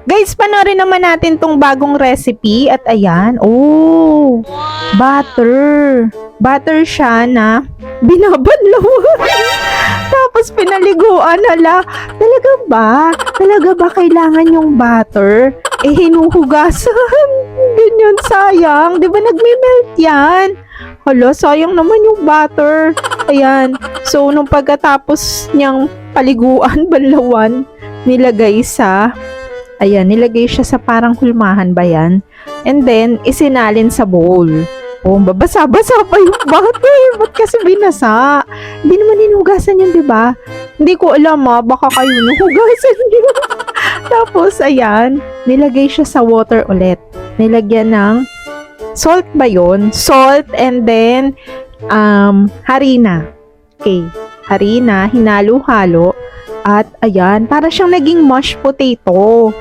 Guys, panoorin naman natin tong bagong recipe. At ayan, oh, butter. Butter siya na binabanlaw. Tapos pinaliguan, hala. Talaga ba? Talaga ba kailangan yung butter? Eh, hinuhugasan. Ganyan, sayang. Di ba nagme-melt yan? Hala, sayang naman yung butter. Ayan. So, nung pagkatapos niyang paliguan, banlawan, nilagay siya sa parang hulmahan ba yan? And then, isinalin sa bowl. Oh, babasa-basa pa yung butter. Ba't kasi binasa? Hindi naman hinugasan yun, di ba? Hindi ko alam baka kayo nahugasan yun. Tapos, ayan, nilagay siya sa water ulit. Nilagyan ng salt ba yun? Salt and then harina. Okay, harina, hinalo-halo. At ayan, para siyang naging mashed potato.